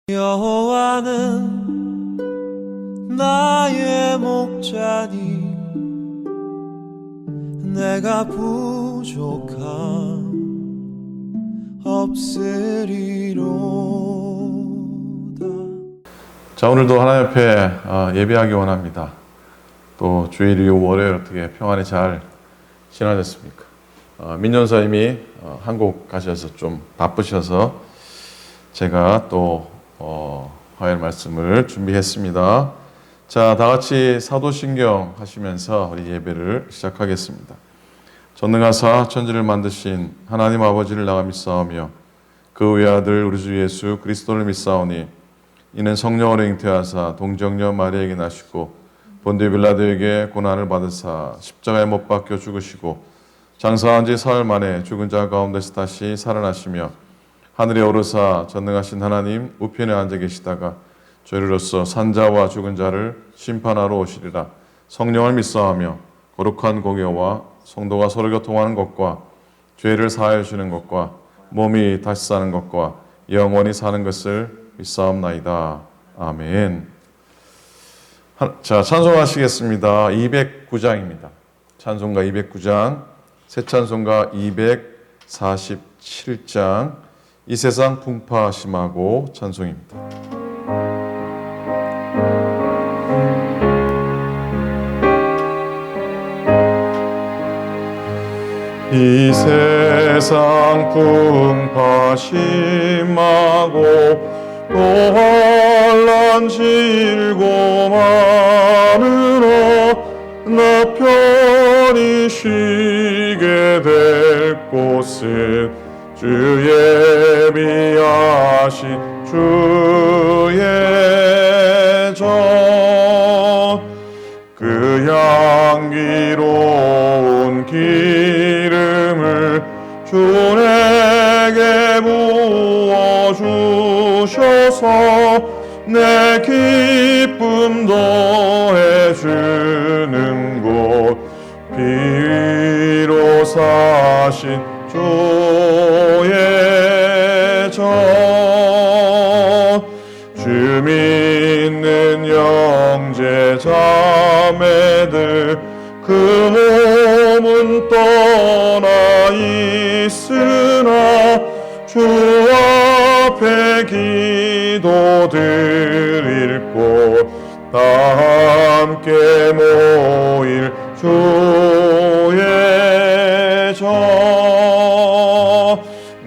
여호와는 나의 목자니 내가 부족함 없으리로다. 자, 오늘도 하나님 앞에 예배하기 원합니다. 또 주일 이후 월요일 어떻게 평안히 잘 지나셨습니까? 민전사님이 한국 가셔서 좀 바쁘셔서 제가 또 화요일 말씀을 준비했습니다. 자, 다 같이 사도신경 하시면서 우리 예배를 시작하겠습니다. 전능하사 천지를 만드신 하나님 아버지를 나가 믿사오며 그 외아들 우리 주 예수 그리스도를 믿사오니 이는 성령으로 잉태하사 동정녀 마리아에게 나시고 본디오 빌라도에게 고난을 받으사 십자가에 못 박혀 죽으시고 장사한 지 사흘 만에 죽은 자 가운데서 다시 살아나시며 하늘에 오르사 전능하신 하나님 우편에 앉아 계시다가 죄로서 산자와 죽은 자를 심판하러 오시리라. 성령을 믿사하며 거룩한 공예와 성도가 서로 교통하는 것과 죄를 사하여 주는 것과 몸이 다시 사는 것과 영원히 사는 것을 믿사옵나이다. 아멘. 자, 찬송하시겠습니다. 209장입니다. 찬송가 209장, 새 찬송가 247장, 이 세상 풍파 심하고 찬송입니다. 이 세상 풍파 심하고 또 환난 질고만으로 나 편히 쉬게 될 곳은 주의 예비하신 주의 전 그 향기로운 기름을 주 내게 부어주셔서 내 기쁨 더해주는 곳 비위로 사신 주의 전 주 믿는 형제 자매들 그 몸은 떠나 있으나 주 앞에 기도 드릴 곳 다 함께 모일 주의 전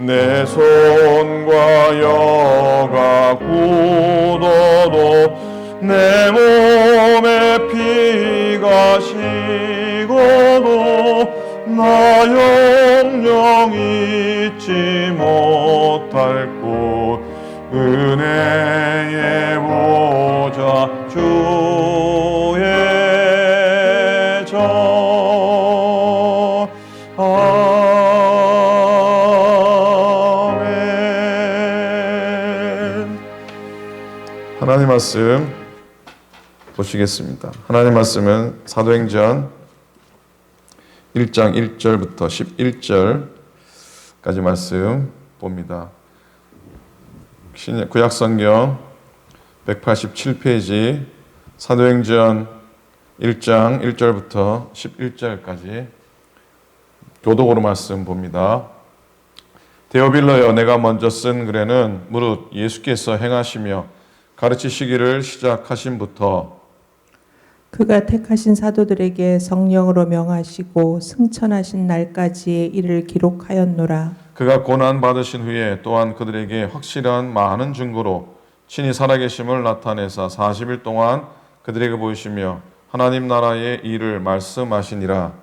내 손과 여가 굳어도 내 몸에 피가 식어도 나 영영 잊지 못할 곳 은혜의 보좌 주의 전 하나님 말씀 보시겠습니다. 하나님 말씀은 사도행전 1장 1절부터 11절까지 말씀 봅니다. 구약성경 187페이지 사도행전 1장 1절부터 11절까지 교독으로 말씀 봅니다. 데오빌러여, 내가 먼저 쓴 글에는 무릇 예수께서 행하시며 가르치시기를 시작하신부터 그가 택하신 사도들에게 성령으로 명하시고 승천하신 날까지의 일을 기록하였노라. 그가 고난 받으신 후에 또한 그들에게 확실한 많은 증거로 친히 살아계심을 나타내사 40일 동안 그들에게 보이시며 하나님 나라의 일을 말씀하시니라.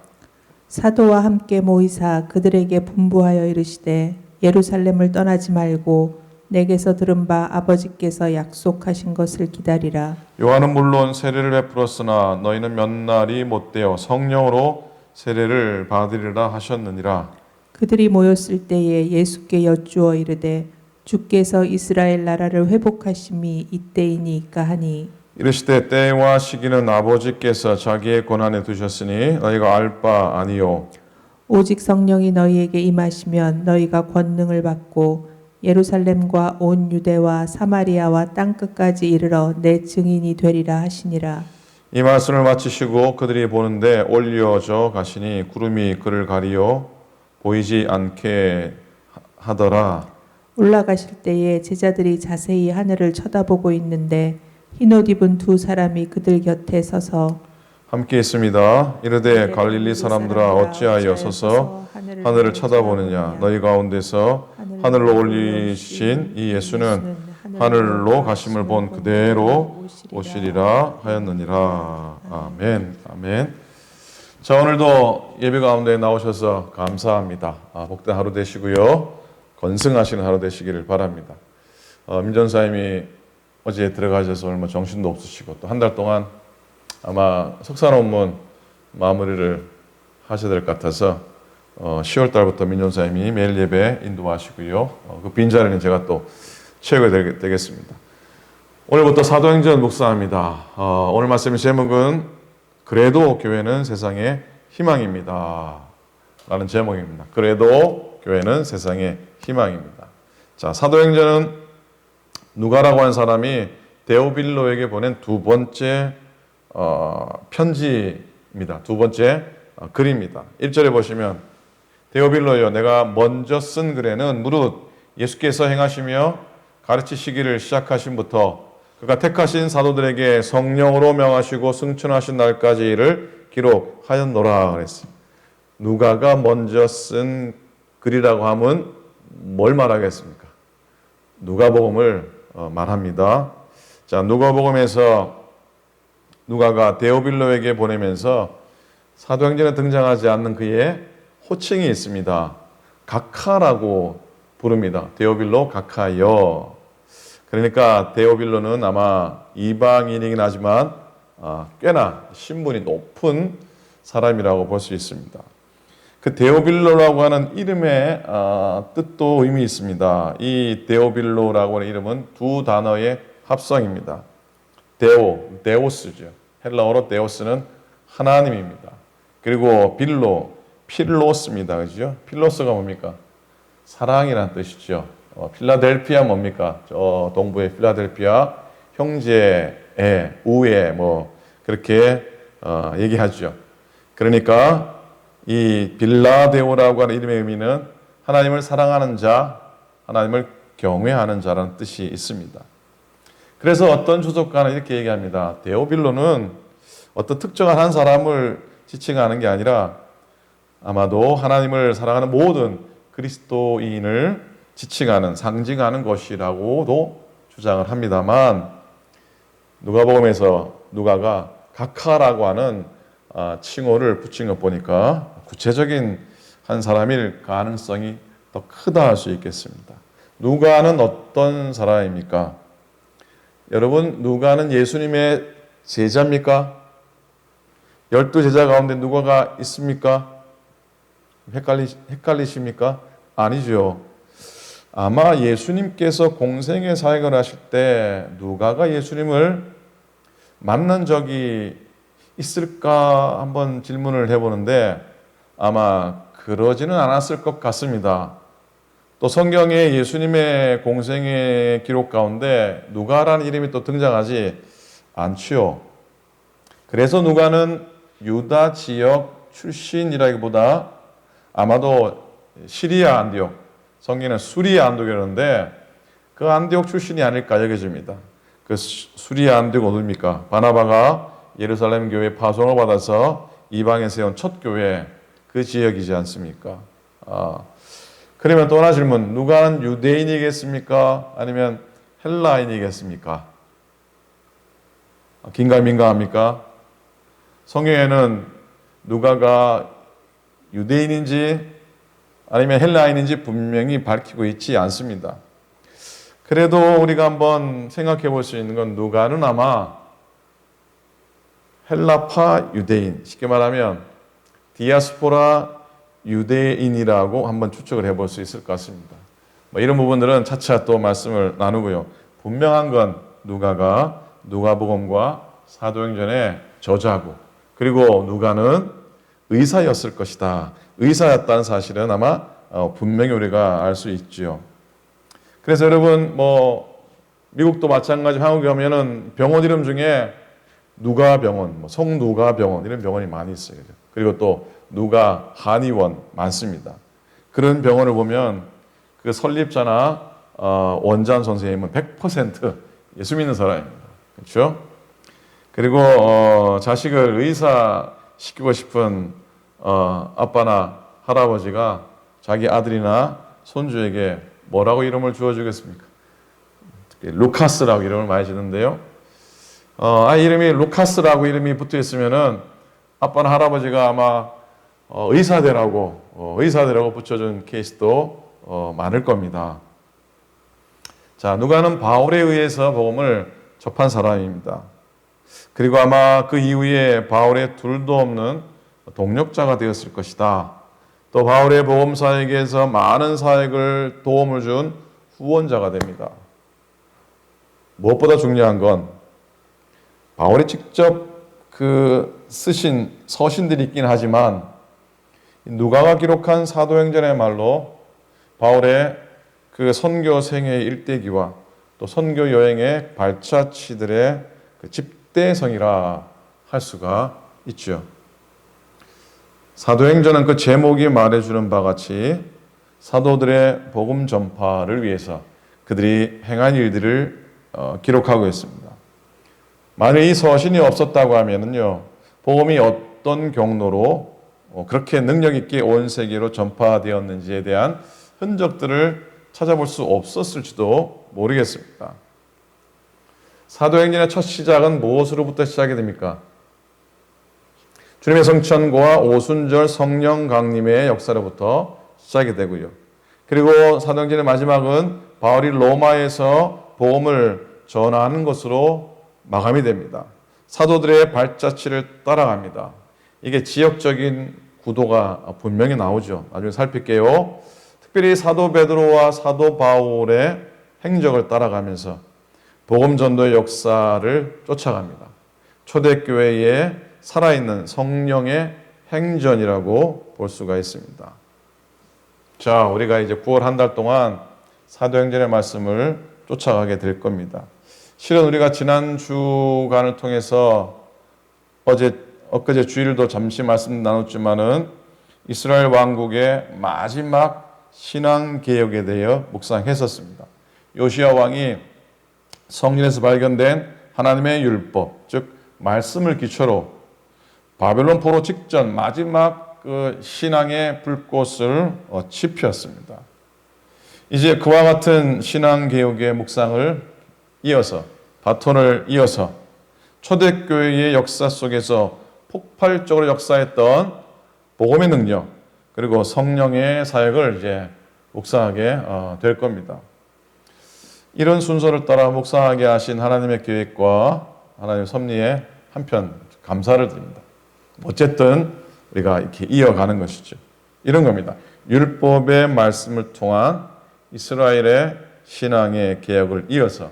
사도와 함께 모이사 그들에게 분부하여 이르시되 예루살렘을 떠나지 말고 내게서 들은 바 아버지께서 약속하신 것을 기다리라. 요한은 물론 세례를 베풀었으나 너희는 몇 날이 못되어 성령으로 세례를 받으리라 하셨느니라. 그들이 모였을 때에 예수께 여쭈어 이르되 주께서 이스라엘 나라를 회복하심이 이때이니까 하니 이르시되 때와 시기는 아버지께서 자기의 권한에 두셨으니 너희가 알 바 아니요 오직 성령이 너희에게 임하시면 너희가 권능을 받고 예루살렘과 온 유대와 사마리아와 땅끝까지 이르러 내 증인이 되리라 하시니라. 이 말씀을 마치시고 그들이 보는데 올려져 가시니 구름이 그를 가리어 보이지 않게 하더라. 올라가실 때에 제자들이 자세히 하늘을 쳐다보고 있는데 흰옷 입은 두 사람이 그들 곁에 서서 함께 있습니다. 이르되 갈릴리 사람들아 어찌하여 서서 하늘을 쳐다보느냐. 너희 가운데서 하늘로 올리신 이 예수는 하늘로 가심을 본 그대로 오시리라 하였느니라. 아멘. 아멘. 자, 오늘도 예배 가운데 나오셔서 감사합니다. 복된 하루 되시고요. 건승하시는 하루 되시기를 바랍니다. 민전사님이 어제 들어가셔서 얼마 정신도 없으시고 또 한 달 동안 아마 석사 논문 마무리를 하셔야 될 것 같아서 10월 달부터 민전사님이 매일 예배 인도하시고요. 그 빈자리는 제가 또 채우게 되겠습니다. 오늘부터 사도행전 묵상합니다. 오늘 말씀의 제목은 그래도 교회는 세상의 희망입니다 라는 제목입니다. 그래도 교회는 세상의 희망입니다. 자, 사도행전은 누가라고 하는 사람이 데오빌로에게 보낸 두 번째 편지입니다. 두 번째 글입니다. 1절에 보시면 데오빌로여 내가 먼저 쓴 글에는 무릇 예수께서 행하시며 가르치시기를 시작하신부터 그가 택하신 사도들에게 성령으로 명하시고 승천하신 날까지를 기록하였노라 그랬어요. 누가가 먼저 쓴 글이라고 하면 뭘 말하겠습니까? 누가복음을 말합니다. 자, 누가복음에서 누가가 데오빌로에게 보내면서 사도행전에 등장하지 않는 그의 호칭이 있습니다. 각하라고 부릅니다. 데오빌로 각하여. 그러니까 데오빌로는 아마 이방인이긴 하지만 꽤나 신분이 높은 사람이라고 볼 수 있습니다. 그 데오빌로라고 하는 이름의 뜻도 의미 있습니다. 이 데오빌로라고 하는 이름은 두 단어의 합성입니다. 데오스죠. 헬라어로 데오스는 하나님입니다. 그리고 필로스입니다. 그죠? 필로스가 뭡니까? 사랑이란 뜻이죠. 필라델피아 뭡니까? 저 동부의 필라델피아 형제의 우애 그렇게 얘기하죠. 그러니까 이 빌라데오라고 하는 이름의 의미는 하나님을 사랑하는 자, 하나님을 경외하는 자라는 뜻이 있습니다. 그래서 어떤 주석가는 이렇게 얘기합니다. 데오빌로는 어떤 특정한 한 사람을 지칭하는 게 아니라 아마도 하나님을 사랑하는 모든 그리스도인을 지칭하는, 상징하는 것이라고도 주장을 합니다만 누가복음에서 누가가 각하라고 하는 칭호를 붙인 것 보니까 구체적인 한 사람일 가능성이 더 크다 할 수 있겠습니다. 누가는 어떤 사람입니까? 여러분, 누가는 예수님의 제자입니까? 12제자 가운데 누가가 있습니까? 헷갈리십니까? 아니죠. 아마 예수님께서 공생의 사역을 하실 때 누가가 예수님을 만난 적이 있을까 한번 질문을 해보는데 아마 그러지는 않았을 것 같습니다. 또 성경에 예수님의 공생의 기록 가운데 누가라는 이름이 또 등장하지 않지요. 그래서 누가는 유다 지역 출신이라기보다 아마도 시리아 안디옥, 성경에는 수리아 안디옥이라는데 그 안디옥 출신이 아닐까 여겨집니다. 그 수리아 안디옥 어디입니까? 바나바가 예루살렘 교회 파송을 받아서 이방에 세운 첫 교회 그 지역이지 않습니까? 그러면 또 하나 질문, 누가는 유대인이겠습니까? 아니면 헬라인이겠습니까? 긴가민가합니까? 성경에는 누가가 유대인인지 아니면 헬라인인지 분명히 밝히고 있지 않습니다. 그래도 우리가 한번 생각해 볼 수 있는 건 누가는 아마 헬라파 유대인, 쉽게 말하면 디아스포라 유대인이라고 한번 추측을 해볼 수 있을 것 같습니다. 이런 부분들은 차차 또 말씀을 나누고요. 분명한 건 누가가 누가복음과 사도행전의 저자고 그리고 누가는 의사였을 것이다. 의사였다는 사실은 아마 분명히 우리가 알 수 있지요. 그래서 여러분 미국도 마찬가지 한국에 가면은 병원 이름 중에 누가 병원, 성누가 병원 이런 병원이 많이 있어요. 그리고 또 누가 한의원 많습니다. 그런 병원을 보면 그 설립자나 원장 선생님은 100% 예수 믿는 사람입니다. 그렇죠? 그리고 자식을 의사 시키고 싶은 아빠나 할아버지가 자기 아들이나 손주에게 뭐라고 이름을 주어주겠습니까? 루카스라고 이름을 많이 주는데요. 이름이 루카스라고 이름이 붙어 있으면은 아빠나 할아버지가 아마 의사 되라고 붙여준 케이스도 많을 겁니다. 자, 누가는 바울에 의해서 복음을 접한 사람입니다. 그리고 아마 그 이후에 바울의 둘도 없는 동력자가 되었을 것이다. 또 바울의 복음 사역에서 많은 사역을 도움을 준 후원자가 됩니다. 무엇보다 중요한 건 바울이 직접 쓰신 서신들이 있긴 하지만 누가가 기록한 사도행전의 말로 바울의 그 선교 생애의 일대기와 또 선교 여행의 발자취들의 그 집대성이라 할 수가 있죠. 사도행전은 그 제목이 말해주는 바와 같이 사도들의 복음 전파를 위해서 그들이 행한 일들을 기록하고 있습니다. 만약 이 서신이 없었다고 하면은요, 복음이 어떤 경로로 그렇게 능력 있게 온 세계로 전파되었는지에 대한 흔적들을 찾아볼 수 없었을지도 모르겠습니다. 사도행전의 첫 시작은 무엇으로부터 시작이 됩니까? 주님의 성천과 오순절 성령 강림의 역사로부터 시작이 되고요. 그리고 사도행전의 마지막은 바울이 로마에서 복음을 전하는 것으로 마감이 됩니다. 사도들의 발자취를 따라갑니다. 이게 지역적인 구도가 분명히 나오죠. 나중에 살필게요. 특별히 사도 베드로와 사도 바울의 행적을 따라가면서 복음 전도의 역사를 쫓아갑니다. 초대교회에 살아있는 성령의 행전이라고 볼 수가 있습니다. 자, 우리가 이제 9월 한 달 동안 사도행전의 말씀을 쫓아가게 될 겁니다. 실은 우리가 지난 주간을 통해서 엊그제 주일도 잠시 말씀 나눴지만은 이스라엘 왕국의 마지막 신앙 개혁에 대해 묵상했었습니다. 요시야 왕이 성전에서 발견된 하나님의 율법, 즉 말씀을 기초로 바벨론 포로 직전 마지막 그 신앙의 불꽃을 지폈습니다. 이제 그와 같은 신앙 개혁의 묵상을 이어서 바톤을 이어서 초대교회의 역사 속에서 폭발적으로 역사했던 복음의 능력 그리고 성령의 사역을 이제 묵상하게 될 겁니다. 이런 순서를 따라 묵상하게 하신 하나님의 계획과 하나님의 섭리에 한편 감사를 드립니다. 어쨌든 우리가 이렇게 이어가는 것이죠. 이런 겁니다. 율법의 말씀을 통한 이스라엘의 신앙의 개혁을 이어서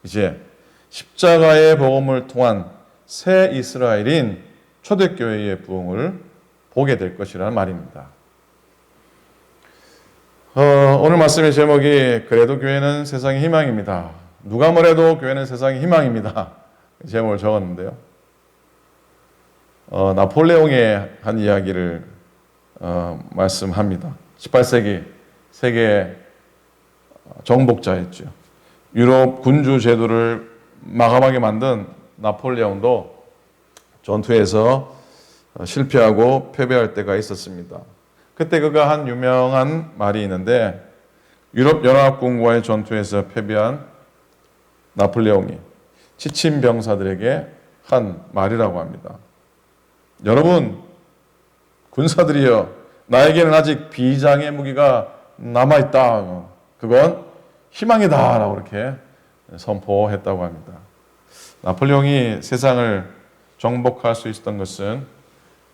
이제 십자가의 복음을 통한 새 이스라엘인 초대교회의 부흥을 보게 될 것이라는 말입니다. 오늘 말씀의 제목이 그래도 교회는 세상의 희망입니다. 누가 뭐래도 교회는 세상의 희망입니다. 제목을 적었는데요. 나폴레옹의 한 이야기를 말씀합니다. 18세기 세계 정복자였죠. 유럽 군주 제도를 마감하게 만든 나폴레옹도 전투에서 실패하고 패배할 때가 있었습니다. 그때 그가 한 유명한 말이 있는데 유럽 연합군과의 전투에서 패배한 나폴레옹이 지친 병사들에게 한 말이라고 합니다. 여러분 군사들이여, 나에게는 아직 비장의 무기가 남아있다. 그건 희망이다 라고 이렇게 선포했다고 합니다. 나폴레옹이 세상을 정복할 수 있었던 것은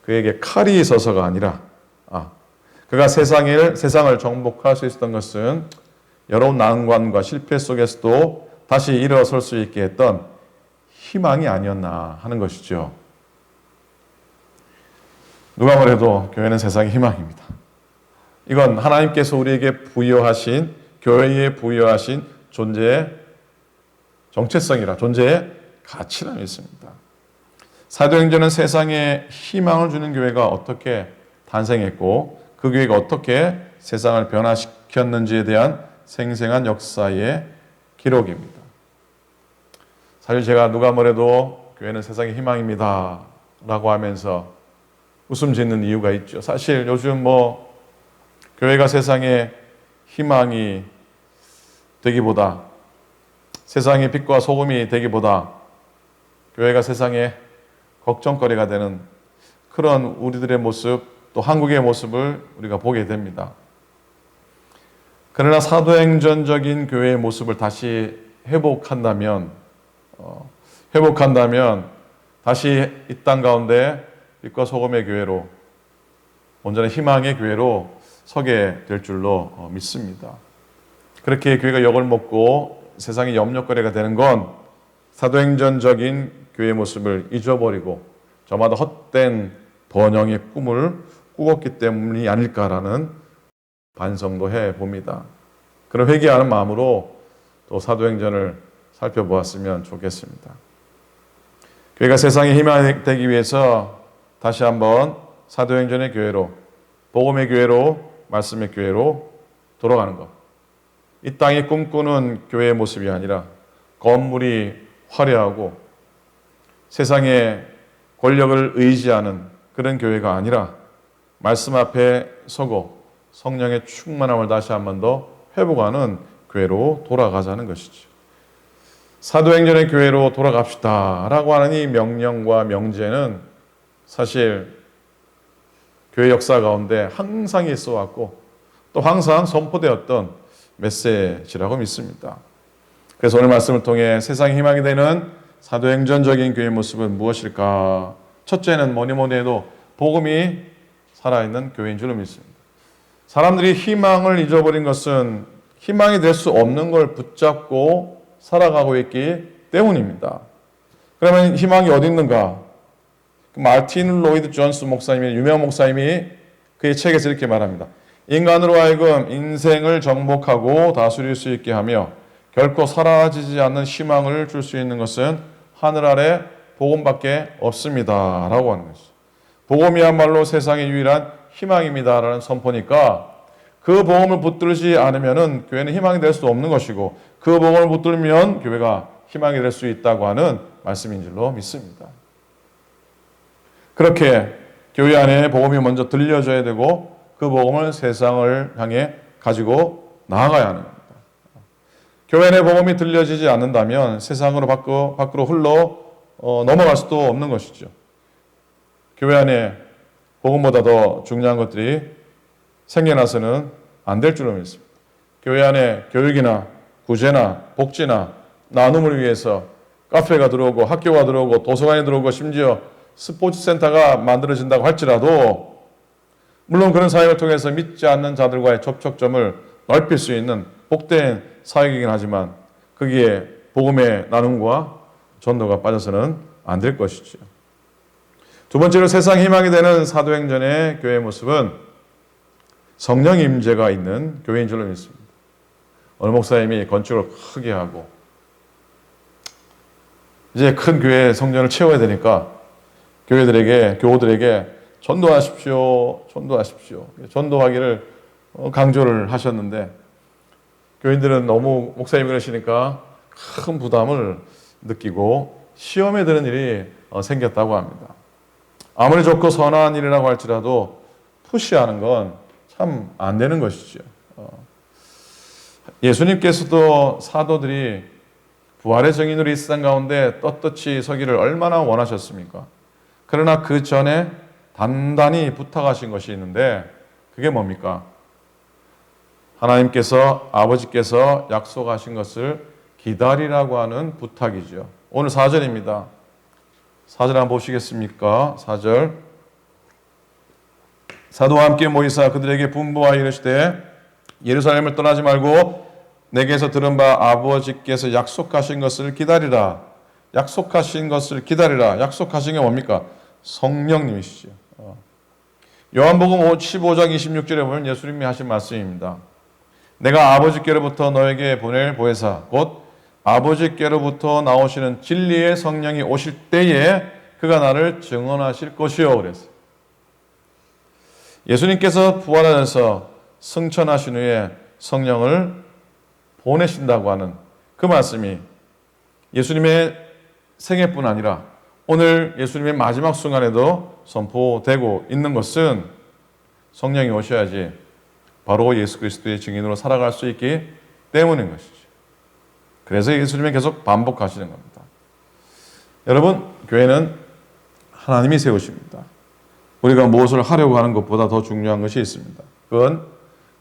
그에게 칼이 있어서가 아니라 그가 세상을 정복할 수 있었던 것은 여러 난관과 실패 속에서도 다시 일어설 수 있게 했던 희망이 아니었나 하는 것이죠. 누가 뭐래도 교회는 세상의 희망입니다. 이건 하나님께서 우리에게 부여하신 교회에 부여하신 존재의 정체성이라 존재의 가치라 믿습니다. 사도행전은 세상에 희망을 주는 교회가 어떻게 탄생했고 그 교회가 어떻게 세상을 변화시켰는지에 대한 생생한 역사의 기록입니다. 사실 제가 누가 뭐래도 교회는 세상의 희망입니다 라고 하면서 웃음 짓는 이유가 있죠. 사실 요즘 교회가 세상의 희망이 되기보다 세상의 빛과 소금이 되기보다 교회가 세상의 걱정거리가 되는 그런 우리들의 모습, 또 한국의 모습을 우리가 보게 됩니다. 그러나 사도행전적인 교회의 모습을 다시 회복한다면 다시 이 땅 가운데 빛과 소금의 교회로, 온전한 희망의 교회로 서게 될 줄로 믿습니다. 그렇게 교회가 욕을 먹고 세상의 염려거리가 되는 건 사도행전적인 교회의 모습을 잊어버리고 저마다 헛된 번영의 꿈을 꾸었기 때문이 아닐까라는 반성도 해봅니다. 그런 회개하는 마음으로 또 사도행전을 살펴보았으면 좋겠습니다. 교회가 세상의 희망이 되기 위해서 다시 한번 사도행전의 교회로, 복음의 교회로, 말씀의 교회로 돌아가는 것. 이 땅이 꿈꾸는 교회의 모습이 아니라 건물이 화려하고 세상의 권력을 의지하는 그런 교회가 아니라 말씀 앞에 서고 성령의 충만함을 다시 한 번 더 회복하는 교회로 돌아가자는 것이죠. 사도행전의 교회로 돌아갑시다 라고 하는 이 명령과 명제는 사실 교회 역사 가운데 항상 있어 왔고 또 항상 선포되었던 메시지라고 믿습니다. 그래서 오늘 말씀을 통해 세상의 희망이 되는 사도행전적인 교회의 모습은 무엇일까? 첫째는 뭐니 해도 복음이 살아있는 교회인 줄로 믿습니다. 사람들이 희망을 잊어버린 것은 희망이 될 수 없는 걸 붙잡고 살아가고 있기 때문입니다. 그러면 희망이 어디 있는가? 마틴 로이드 존스 목사님이, 유명한 목사님이 그의 책에서 이렇게 말합니다. 인간으로 하여금 인생을 정복하고 다스릴 수 있게 하며 결코 사라지지 않는 희망을 줄 수 있는 것은 하늘 아래 복음밖에 없습니다 라고 하는 것이죠. 복음이야말로 세상의 유일한 희망입니다라는 선포니까 그 복음을 붙들지 않으면 교회는 희망이 될 수 없는 것이고 그 복음을 붙들면 교회가 희망이 될 수 있다고 하는 말씀인 줄로 믿습니다. 그렇게 교회 안에 복음이 먼저 들려져야 되고 그 복음을 세상을 향해 가지고 나아가야 하는 겁니다. 교회 안에 복음이 들려지지 않는다면 세상으로 밖으로 흘러 넘어갈 수도 없는 것이죠. 교회 안에 복음보다 더 중요한 것들이 생겨나서는 안 될 줄로 믿습니다. 교회 안에 교육이나 구제나 복지나 나눔을 위해서 카페가 들어오고 학교가 들어오고 도서관이 들어오고 심지어 스포츠센터가 만들어진다고 할지라도 물론 그런 사역을 통해서 믿지 않는 자들과의 접촉점을 넓힐 수 있는 복된 사역이긴 하지만 거기에 복음의 나눔과 전도가 빠져서는 안 될 것이죠. 두 번째로 세상 희망이 되는 사도행전의 교회의 모습은 성령 임재가 있는 교회인 줄로 믿습니다. 어느 목사님이 건축을 크게 하고 이제 큰 교회 성전을 채워야 되니까 교우들에게 전도하십시오. 전도하기를 강조를 하셨는데 교인들은 너무 목사님이 그러시니까 큰 부담을 느끼고 시험에 드는 일이 생겼다고 합니다. 아무리 좋고 선한 일이라고 할지라도 푸시하는 건 참 안 되는 것이죠. 예수님께서도 사도들이 부활의 증인으로 이 세상 가운데 떳떳이 서기를 얼마나 원하셨습니까? 그러나 그 전에 단단히 부탁하신 것이 있는데 그게 뭡니까? 하나님께서 아버지께서 약속하신 것을 기다리라고 하는 부탁이죠. 오늘 4절입니다. 4절 한번 보시겠습니까? 4절. 사도와 함께 모이사 그들에게 분부하여 이르시되 예루살렘을 떠나지 말고 내게서 들은 바 아버지께서 약속하신 것을 기다리라. 약속하신 것을 기다리라. 약속하신 게 뭡니까? 성령님이시죠. 요한복음 15장 26절에 보면 예수님이 하신 말씀입니다. 내가 아버지께로부터 너에게 보낼 보혜사 곧 아버지께로부터 나오시는 진리의 성령이 오실 때에 그가 나를 증언하실 것이요 그랬어요. 예수님께서 부활하셔서 승천하신 후에 성령을 보내신다고 하는 그 말씀이 예수님의 생애뿐 아니라 오늘 예수님의 마지막 순간에도 선포되고 있는 것은 성령이 오셔야지 바로 예수 그리스도의 증인으로 살아갈 수 있기 때문인 것이죠. 그래서 예수님이 계속 반복하시는 겁니다. 여러분, 교회는 하나님이 세우십니다. 우리가 무엇을 하려고 하는 것보다 더 중요한 것이 있습니다. 그건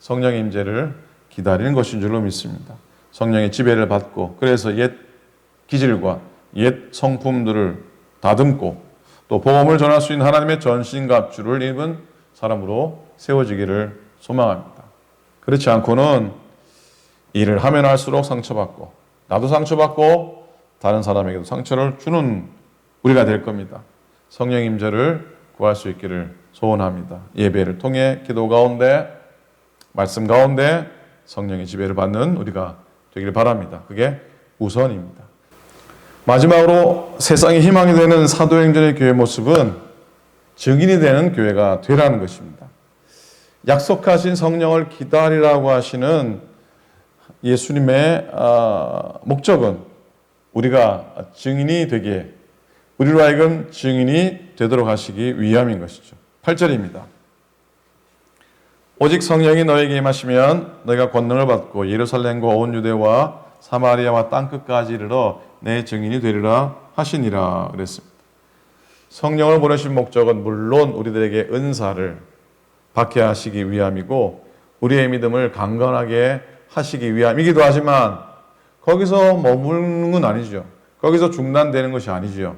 성령의 임재를 기다리는 것인 줄로 믿습니다. 성령의 지배를 받고 그래서 옛 기질과 옛 성품들을 다듬고 또 복음을 전할 수 있는 하나님의 전신갑주를 입은 사람으로 세워지기를 소망합니다. 그렇지 않고는 일을 하면 할수록 상처받고 나도 상처받고 다른 사람에게도 상처를 주는 우리가 될 겁니다. 성령 임재를 구할 수 있기를 소원합니다. 예배를 통해 기도 가운데 말씀 가운데 성령의 지배를 받는 우리가 되기를 바랍니다. 그게 우선입니다. 마지막으로 세상의 희망이 되는 사도행전의 교회 모습은 증인이 되는 교회가 되라는 것입니다. 약속하신 성령을 기다리라고 하시는 예수님의 목적은 우리가 증인이 되게 우리로 하여금 증인이 되도록 하시기 위함인 것이죠. 8절입니다. 오직 성령이 너에게 임하시면 너희가 권능을 받고 예루살렘과 온 유대와 사마리아와 땅끝까지 이르러 내 증인이 되리라 하시니라 그랬습니다. 성령을 보내신 목적은 물론 우리들에게 은사를 받게 하시기 위함이고 우리의 믿음을 강건하게 하시기 위함이기도 하지만 거기서 머무는 건 아니죠. 거기서 중단되는 것이 아니죠.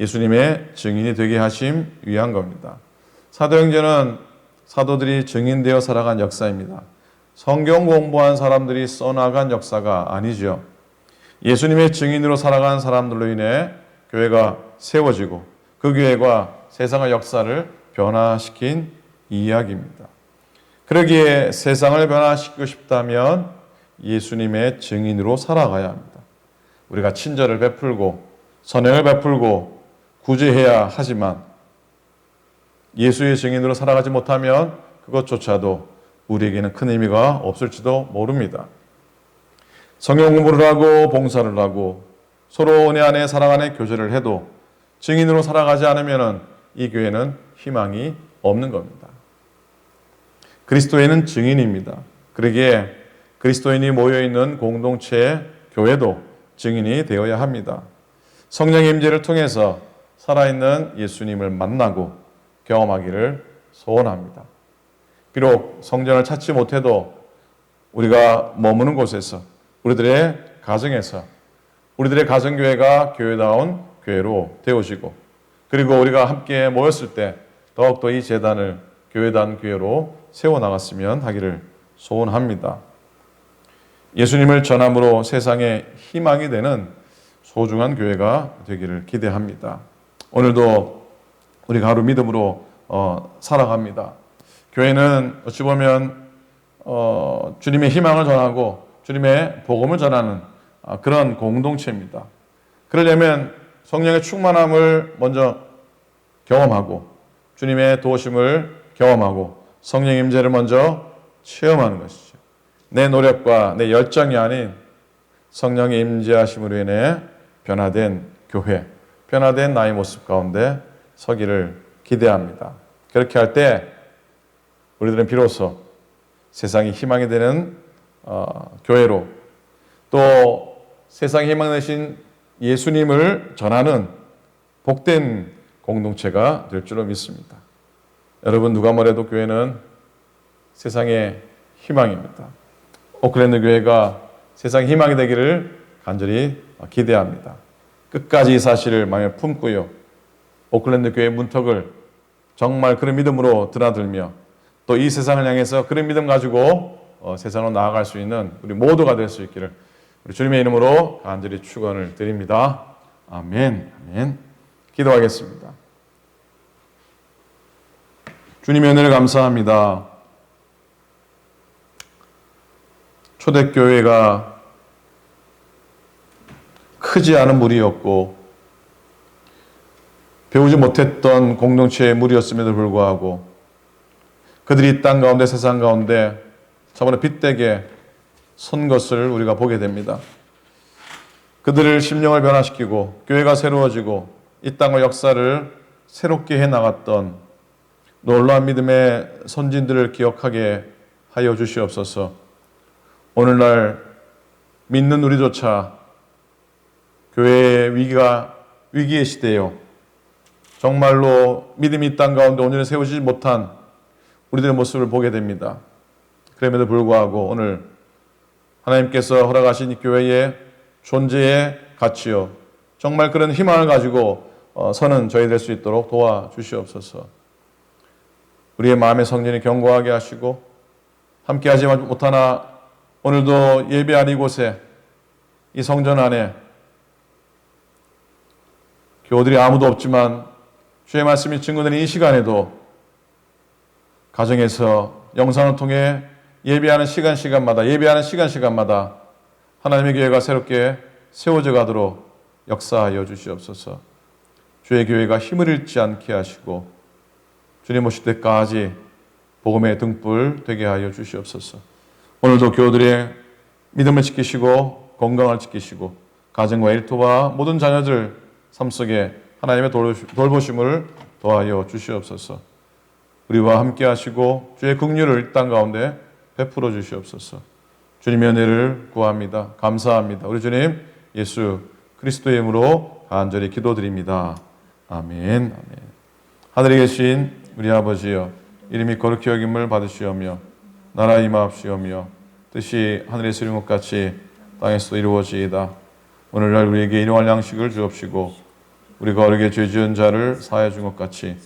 예수님의 증인이 되게 하심 위한 겁니다. 사도행전은 사도들이 증인되어 살아간 역사입니다. 성경 공부한 사람들이 써나간 역사가 아니죠. 예수님의 증인으로 살아간 사람들로 인해 교회가 세워지고 그 교회가 세상의 역사를 변화시킨 이야기입니다. 그러기에 세상을 변화시키고 싶다면 예수님의 증인으로 살아가야 합니다. 우리가 친절을 베풀고 선행을 베풀고 구제해야 하지만 예수의 증인으로 살아가지 못하면 그것조차도 우리에게는 큰 의미가 없을지도 모릅니다. 성경 공부를 하고 봉사를 하고 서로 은혜 안에 사랑 안에 교제를 해도 증인으로 살아가지 않으면 이 교회는 희망이 없는 겁니다. 그리스도인은 증인입니다. 그러기에 그리스도인이 모여있는 공동체 교회도 증인이 되어야 합니다. 성령의 임재를 통해서 살아있는 예수님을 만나고 경험하기를 소원합니다. 비록 성전을 찾지 못해도 우리가 머무는 곳에서 우리들의 가정에서 우리들의 가정교회가 교회다운 교회로 되어지고 그리고 우리가 함께 모였을 때 더욱더 이 재단을 교회다운 교회로 세워나갔으면 하기를 소원합니다. 예수님을 전함으로 세상에 희망이 되는 소중한 교회가 되기를 기대합니다. 오늘도 우리가 하루 믿음으로 살아갑니다. 교회는 어찌 보면 주님의 희망을 전하고 주님의 복음을 전하는 그런 공동체입니다. 그러려면 성령의 충만함을 먼저 경험하고 주님의 도우심을 경험하고 성령 임재를 먼저 체험하는 것이죠. 내 노력과 내 열정이 아닌 성령의 임재하심으로 인해 변화된 교회, 변화된 나의 모습 가운데 서기를 기대합니다. 그렇게 할 때 우리들은 비로소 세상이 희망이 되는 교회로 또 세상에 희망 되신 예수님을 전하는 복된 공동체가 될 줄로 믿습니다. 여러분 누가 뭐래도 교회는 세상의 희망입니다. 오클랜드 교회가 세상의 희망이 되기를 간절히 기대합니다. 끝까지 이 사실을 마음에 품고요. 오클랜드 교회의 문턱을 정말 그런 믿음으로 드나들며 또 이 세상을 향해서 그런 믿음 가지고 세상으로 나아갈 수 있는 우리 모두가 될 수 있기를 우리 주님의 이름으로 간절히 축원을 드립니다. 아멘. 아멘. 기도하겠습니다. 주님의 은혜를 감사합니다. 초대교회가 크지 않은 무리였고 배우지 못했던 공동체의 무리였음에도 불구하고 그들이 이 땅 가운데 세상 가운데 저번에 빛되게 선 것을 우리가 보게 됩니다. 그들을 심령을 변화시키고 교회가 새로워지고 이 땅의 역사를 새롭게 해나갔던 놀라운 믿음의 선진들을 기억하게 하여 주시옵소서. 오늘날 믿는 우리조차 교회의 위기의 시대요, 정말로 믿음이 이 땅 가운데 온전히 세우지 못한 우리들의 모습을 보게 됩니다. 그럼에도 불구하고 오늘 하나님께서 허락하신 이 교회의 존재의 가치요, 정말 그런 희망을 가지고 서는 저희 될 수 있도록 도와주시옵소서. 우리의 마음의 성전이 견고하게 하시고 함께하지 못하나 오늘도 예배한 이곳에 이 성전 안에 교우들이 아무도 없지만 주의 말씀이 증거되는 이 시간에도 가정에서 영상을 통해 예배하는 시간마다 하나님의 교회가 새롭게 세워져 가도록 역사하여 주시옵소서. 주의 교회가 힘을 잃지 않게 하시고 주님 오실 때까지 복음의 등불 되게 하여 주시옵소서. 오늘도 교우들의 믿음을 지키시고 건강을 지키시고 가정과 일터와 모든 자녀들 삶 속에 하나님의 돌보심을 더하여 주시옵소서. 우리와 함께 하시고 주의 긍휼을 이 땅 가운데 베풀어 주시옵소서. 주님의 은혜를 구합니다. 감사합니다. 우리 주님 예수 그리스도의 이름으로 간절히 기도드립니다. 아멘. 하늘에 계신 우리 아버지여, 이름이 거룩히 여김을 받으시오며 나라 임하옵시오며 뜻이 하늘에서 이룬 것 같이 땅에서도 이루어지이다. 오늘날 우리에게 일용할 양식을 주옵시고 우리가 어리게 죄 지은 자를 사하여 준 것 같이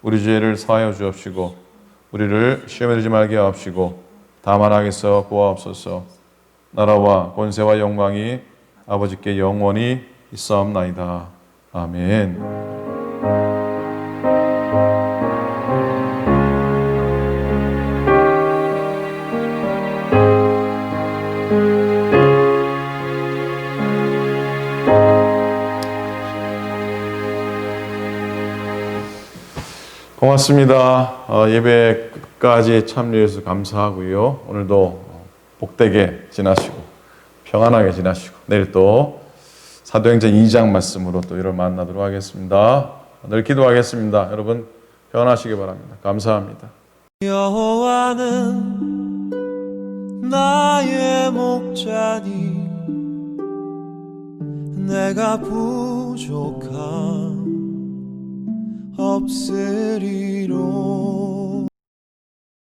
우리 죄를 사하여 주옵시고 우리를 시험에 들지 말게 하옵시고 다만 악에서 구하옵소서. 나라와 권세와 영광이 아버지께 영원히 있사옵나이다. 아멘. 고맙습니다. 예배 끝까지 참여해 주셔서 감사하고요. 오늘도 복되게 지나시고 평안하게 지나시고 내일 또 사도행전 2장 말씀으로 또 여러분 만나도록 하겠습니다. 늘 기도하겠습니다. 여러분 평안하시기 바랍니다. 감사합니다. 여호와는 나의 목자니 내가 부족함 없으리로